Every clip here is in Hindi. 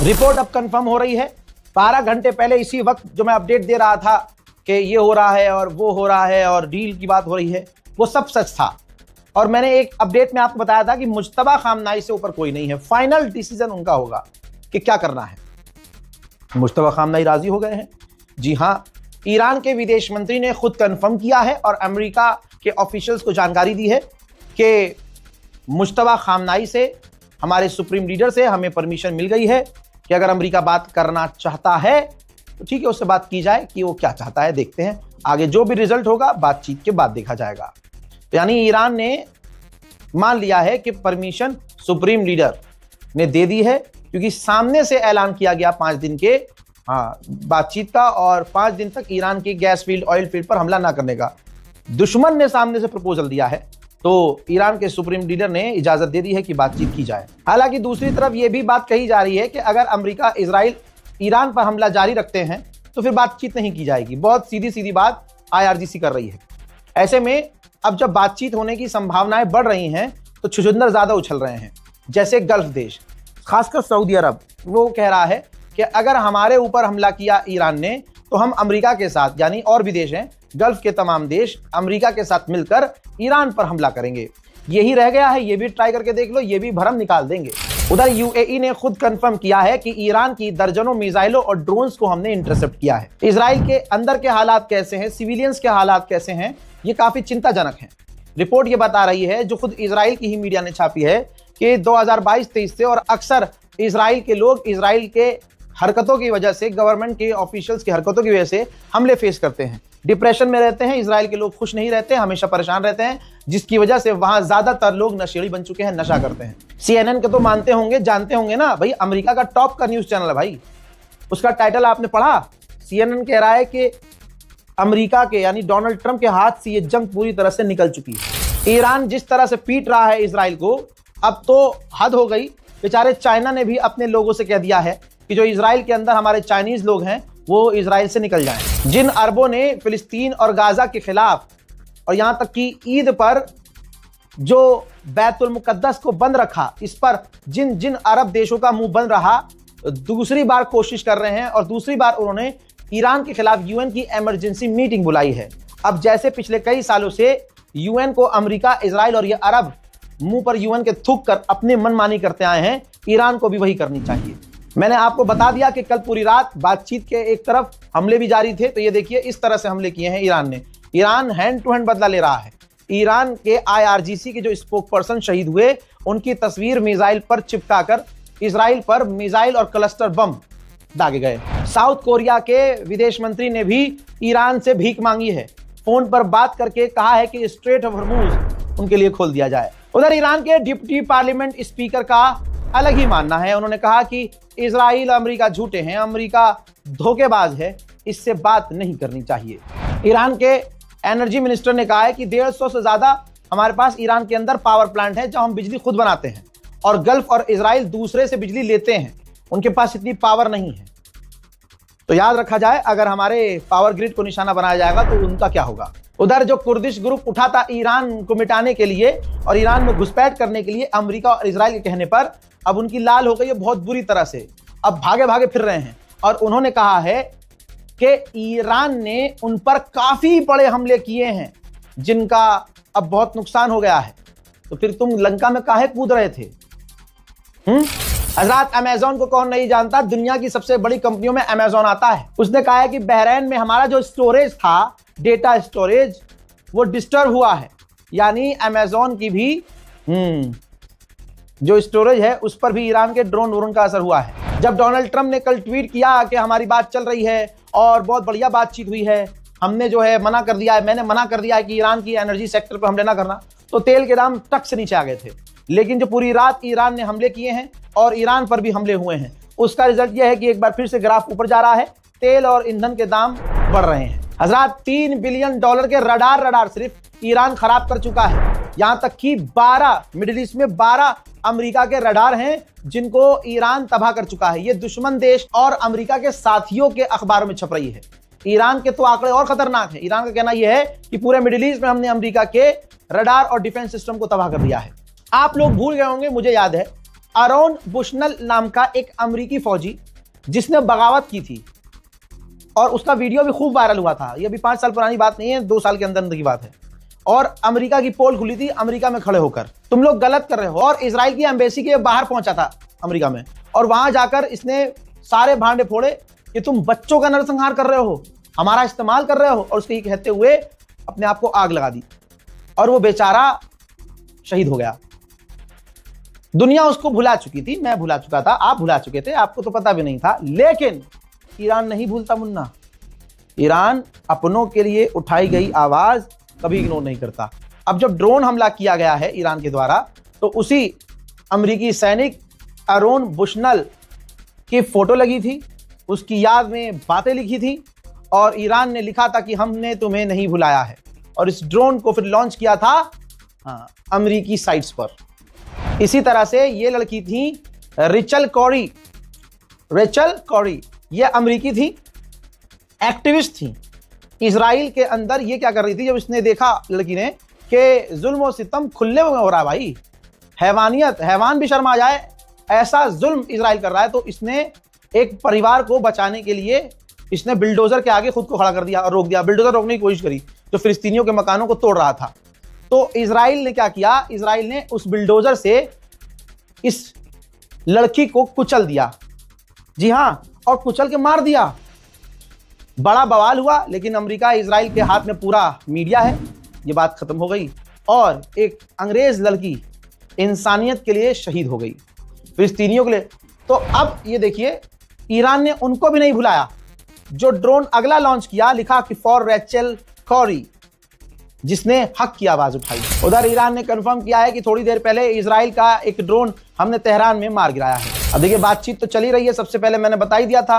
रिपोर्ट अब कंफर्म हो रही है। 12 घंटे पहले इसी वक्त जो मैं अपडेट दे रहा था कि ये हो रहा है और वो हो रहा है और डील की बात हो रही है, वो सब सच था। और मैंने एक अपडेट में आपको बताया था कि मुज्तबा खामनाई से ऊपर कोई नहीं है, फाइनल डिसीजन उनका होगा कि क्या करना है। मुज्तबा खामनाई राजी हो गए हैं। जी हां, ईरान के विदेश मंत्री ने खुद कंफर्म किया है और अमेरिका के ऑफिशियल्स को जानकारी दी है कि मुज्तबा खामनाई से, हमारे सुप्रीम लीडर से हमें परमिशन मिल गई है कि अगर अमेरिका बात करना चाहता है तो ठीक है, उससे बात की जाए कि वो क्या चाहता है। देखते हैं आगे जो भी रिजल्ट होगा बातचीत के बाद देखा जाएगा। तो यानी ईरान ने मान लिया है कि परमिशन सुप्रीम लीडर ने दे दी है, क्योंकि सामने से ऐलान किया गया 5 दिन के बातचीत का और 5 दिन तक ईरान की गैस फील्ड, ऑयल फील्ड पर हमला ना करने का। दुश्मन ने सामने से प्रपोजल दिया है तो ईरान के सुप्रीम लीडर ने इजाजत दे दी है कि बातचीत की जाए। हालांकि दूसरी तरफ यह भी बात कही जा रही है कि अगर अमेरिका, इजराइल ईरान पर हमला जारी रखते हैं तो फिर बातचीत नहीं की जाएगी। बहुत सीधी सीधी बात IRGC कर रही है। ऐसे में अब जब बातचीत होने की संभावनाएं बढ़ रही हैं तो छुछुंदर ज्यादा उछल रहे हैं। जैसे गल्फ देश, खासकर सऊदी अरब, वो कह रहा है कि अगर हमारे ऊपर हमला किया ईरान ने तो हम अमेरिका के साथ, यानी और भी देश हैं, गल्फ के तमाम देश अमेरिका के साथ मिलकर ईरान पर हमला करेंगे। यही रह गया है, ये भी ट्राई करके देख लो, ये भी भरम निकाल देंगे। उधर UAE ने खुद कंफर्म किया है कि ईरान की दर्जनों मिसाइलों और ड्रोन्स को हमने इंटरसेप्ट किया है। इजराइल के अंदर के हालात कैसे हैं, सिविलियंस के हालात कैसे हैं, ये काफी चिंताजनक है। रिपोर्ट ये बता रही है, जो खुद इजराइल की ही मीडिया ने छापी है, कि 2022-23 से और अक्सर इजराइल के लोग इजराइल के हरकतों की वजह से, गवर्नमेंट के ऑफिशियल्स की हरकतों की वजह से हमले फेस करते हैं, डिप्रेशन में रहते हैं। इजराइल के लोग खुश नहीं रहते, हमेशा परेशान रहते हैं, जिसकी वजह से वहां ज्यादातर लोग नशेड़ी बन चुके हैं, नशा करते हैं। CNN के तो मानते होंगे, जानते होंगे ना भाई, अमेरिका का टॉप का न्यूज चैनल है भाई। उसका टाइटल आपने पढ़ा? CNN कह रहा है कि अमेरिका के, यानी डोनाल्ड ट्रंप के हाथ से ये जंग पूरी तरह से निकल चुकी है। ईरान जिस तरह से पीट रहा है इजराइल को, अब तो हद हो गई। बेचारे चाइना ने भी अपने लोगों से कह दिया है कि जो इजराइल के अंदर हमारे चाइनीज लोग हैं वो इजराइल से निकल जाएं। जिन अरबों ने फिलिस्तीन और गाजा के खिलाफ, और यहां तक कि ईद पर जो बैतुल मुकद्दस को बंद रखा, इस पर जिन जिन अरब देशों का मुंह बंद रहा, दूसरी बार कोशिश कर रहे हैं और दूसरी बार उन्होंने ईरान के खिलाफ UN की इमरजेंसी मीटिंग बुलाई है। अब जैसे पिछले कई सालों से UN को अमेरिका, इजराइल और ये अरब मुंह पर UN के थूक कर अपने मनमानी करते आए हैं, ईरान को भी वही करनी चाहिए। मैंने आपको बता दिया कि कल पूरी रात बातचीत के एक तरफ हमले भी जारी थे, तो ये देखिए इस तरह से हमले किए हैं ईरान ने। ईरान हैंड टू हैंड बदला ले रहा है। ईरान के IRGC के जो स्पोक पर्सन शहीद हुए, उनकी तस्वीर मिसाइल पर चिपकाकर इजराइल पर मिसाइल और क्लस्टर बम दागे गए। साउथ कोरिया के विदेश मंत्री ने भी ईरान से भीख मांगी है, फोन पर बात करके कहा है कि स्ट्रेट ऑफ हॉर्मुज उनके लिए खोल दिया जाए। उधर ईरान के डिप्टी पार्लियामेंट स्पीकर का अलग ही मानना है। उन्होंने कहा कि इजराइल, अमेरिका झूठे हैं, अमेरिका धोखेबाज है, इससे बात नहीं करनी चाहिए। ईरान के एनर्जी मिनिस्टर ने कहा है कि 150 से ज्यादा हमारे पास ईरान के अंदर पावर प्लांट है जहां हम बिजली खुद बनाते हैं, और गल्फ और इजराइल दूसरे से बिजली लेते हैं, उनके पास इतनी पावर नहीं है। तो याद रखा जाए, अगर हमारे पावर ग्रिड को निशाना बनाया जाएगा तो उनका क्या होगा। उधर जो कुर्दिश ग्रुप उठा था ईरान को मिटाने के लिए और ईरान में घुसपैठ करने के लिए अमेरिका और इजराइल के कहने पर, अब उनकी लाल हो गई है बहुत बुरी तरह से। अब भागे भागे फिर रहे हैं और उन्होंने कहा है कि ईरान ने उन पर काफी बड़े हमले किए हैं जिनका अब बहुत नुकसान हो गया है। तो फिर तुम लंका में काहे कूद रहे थे? हजरात, अमेज़न को कौन नहीं जानता, दुनिया की सबसे बड़ी कंपनियों में अमेज़न आता है। उसने कहा है कि बहरीन में हमारा जो स्टोरेज था, डेटा स्टोरेज, वो डिस्टर्ब हुआ है। यानी अमेज़न की भी जो स्टोरेज है उस पर भी ईरान के ड्रोन वोन का असर हुआ है। जब डोनाल्ड ट्रंप ने कल ट्वीट किया कि हमारी बात चल रही है और बहुत बढ़िया बातचीत हुई है, हमने जो है मना कर दिया है, मैंने मना कर दिया है कि ईरान की एनर्जी सेक्टर पर हमले ना करना, तो तेल के दाम टक से नीचे आ गए थे। लेकिन जो पूरी रात ईरान ने हमले किए हैं और ईरान पर भी हमले हुए हैं, उसका रिजल्ट यह है कि एक बार फिर से ग्राफ ऊपर जा रहा है, तेल और ईंधन के दाम बढ़ रहे हैं। हजरात, $3 बिलियन के रडार सिर्फ ईरान खराब कर चुका है। यहां तक कि 12 मिडिल ईस्ट में 12 अमेरिका के रडार हैं जिनको ईरान तबाह कर चुका है। ये दुश्मन देश और अमेरिका के साथियों के अखबारों में छप रही है। ईरान के तो आंकड़े और खतरनाक हैं। ईरान का कहना यह है कि पूरे मिडिल ईस्ट में हमने अमेरिका के रडार और डिफेंस सिस्टम को तबाह कर दिया है। आप लोग भूल गए होंगे, मुझे याद है, आरोन बुशनल नाम का एक अमेरिकी फौजी जिसने बगावत की थी और उसका वीडियो भी खूब वायरल हुआ था। ये अभी 5 साल पुरानी बात नहीं है, 2 साल के अंदर की बात है। और अमेरिका की पोल खुली थी अमेरिका में खड़े होकर, तुम लोग गलत कर रहे हो। और इजराइल की एम्बेसी के बाहर पहुंचा था अमेरिका में, और वहां जाकर इसने सारे भांडे फोड़े कि तुम बच्चों का नरसंहार कर रहे हो, हमारा इस्तेमाल कर रहे हो, और उसके कहते हुए अपने आप को आग लगा दी और वो बेचारा शहीद हो गया। दुनिया उसको भुला चुकी थी, मैं भुला चुका था, आप भुला चुके थे, आपको तो पता भी नहीं था। लेकिन ईरान नहीं भूलता मुन्ना। ईरान अपनों के लिए उठाई गई आवाज कभी इग्नोर नहीं करता। अब जब ड्रोन हमला किया गया है ईरान के द्वारा, तो उसी अमेरिकी सैनिक आरोन बुशनल की फोटो लगी थी, उसकी याद में बातें लिखी थी, और ईरान ने लिखा था कि हमने तुम्हें नहीं भुलाया है। और इस ड्रोन को फिर लॉन्च किया था अमेरिकी साइट्स पर। इसी तरह से ये लड़की थी रेचल कॉरी, ये अमेरिकी थी, एक्टिविस्ट थी इजराइल के अंदर। ये क्या कर रही थी, जब इसने देखा लड़की ने कि जुल्म और सितम खुले में हो रहा है, भाई हैवानियत, हैवान भी शर्मा जाए, ऐसा जुल्म इजराइल कर रहा है, तो इसने एक परिवार को बचाने के लिए इसने बिल्डोजर के आगे खुद को खड़ा कर दिया और रोक दिया। बिल्डोजर रोकने की कोशिश करी जो फिलिस्तीनियों के मकानों को तोड़ रहा था। तो इजराइल ने क्या किया, इजराइल ने उस बिल्डोजर से इस लड़की को कुचल दिया। जी हां, और कुचल के मार दिया। बड़ा बवाल हुआ, लेकिन अमेरिका इजराइल के हाथ में पूरा मीडिया है, ये बात खत्म हो गई और एक अंग्रेज लड़की इंसानियत के लिए शहीद हो गई, फिलिस्तीनियों के लिए। तो अब ये देखिए, ईरान ने उनको भी नहीं भुलाया। जो ड्रोन अगला लॉन्च किया, लिखा कि फॉर रेचल कॉरी, जिसने हक की आवाज उठाई। उधर ईरान ने कंफर्म किया है कि थोड़ी देर पहले इजराइल का एक ड्रोन हमने तेहरान में मार गिराया है। अब देखिए, बातचीत तो चली रही है, सबसे पहले मैंने बता ही दिया था,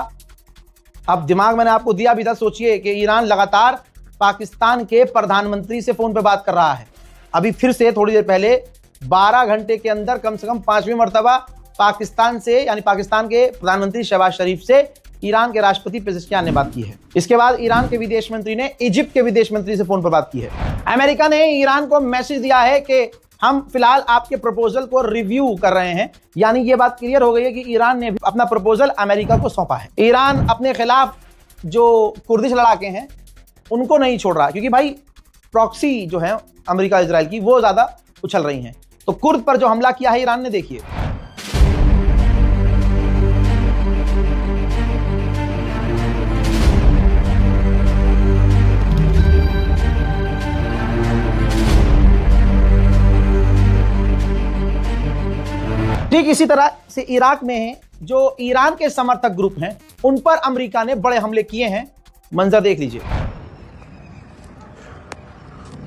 अब दिमाग मैंने आपको दिया भी था। सोचिए कि ईरान लगातार पाकिस्तान के प्रधानमंत्री से फोन पे बात कर रहा है। अभी फिर से थोड़ी देर पहले 12 घंटे के अंदर कम से कम 5वीं मर्तबा पाकिस्तान से, यानी पाकिस्तान के प्रधानमंत्री शहबाज शरीफ से ईरान के राष्ट्रपति पेजेश्कियान ने बात की है। इसके बाद ईरान के विदेश मंत्री ने इजिप्ट के विदेश मंत्री से फोन पर बात की है। अमेरिका ने ईरान को मैसेज दिया है कि हम फिलहाल आपके प्रपोजल को रिव्यू कर रहे हैं, यानी ये बात क्लियर हो गई है कि ईरान ने अपना प्रपोजल अमेरिका को सौंपा है। ईरान अपने खिलाफ जो कुर्दिश लड़ाके हैं उनको नहीं छोड़ रहा, क्योंकि भाई प्रॉक्सी जो है अमेरिका इजराइल की, वो ज्यादा उछल रही हैं। तो कुर्द पर जो हमला किया है ईरान ने, देखिए ठीक इसी तरह से इराक में है, जो ईरान के समर्थक ग्रुप हैं, उन पर अमेरिका ने बड़े हमले किए हैं। मंजर देख लीजिए।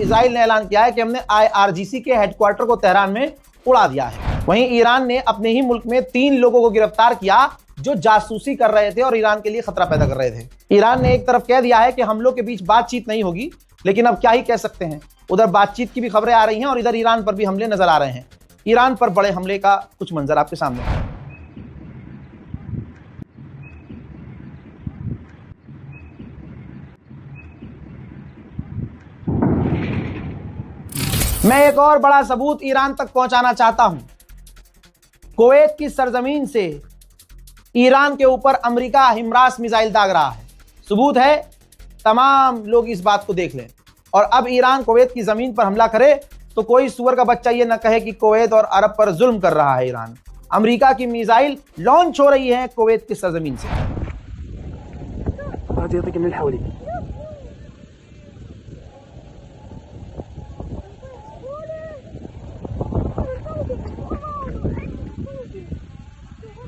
इजराइल ने ऐलान किया है कि हमने IRGC के हेडक्वार्टर को तेहरान में उड़ा दिया है। वहीं ईरान ने अपने ही मुल्क में 3 लोगों को गिरफ्तार किया जो जासूसी कर रहे थे और ईरान के लिए खतरा पैदा कर रहे थे। ईरान ने एक तरफ कह दिया है कि हम लोग के बीच बातचीत नहीं होगी, लेकिन अब क्या ही कह सकते हैं। उधर बातचीत की भी खबरें आ रही हैं और इधर ईरान पर भी हमले नजर आ रहे हैं। ईरान पर बड़े हमले का कुछ मंजर आपके सामने है। मैं एक और बड़ा सबूत ईरान तक पहुंचाना चाहता हूं। कुवैत की सरजमीन से ईरान के ऊपर अमेरिका हिमरास मिसाइल दाग रहा है। सबूत है, तमाम लोग इस बात को देख लें। और अब ईरान कुवैत की जमीन पर हमला करे तो कोई सुअर का बच्चा ये न कहे कि कुवैत और अरब पर जुल्म कर रहा है ईरान। अमेरिका की मिसाइल लॉन्च हो रही है कुवैत की सरजमीन से।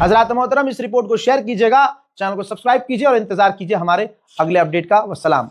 हजरात मोहतरम, इस रिपोर्ट को शेयर कीजिएगा, चैनल को सब्सक्राइब कीजिए और इंतजार कीजिए हमारे अगले अपडेट का। वस्सलाम।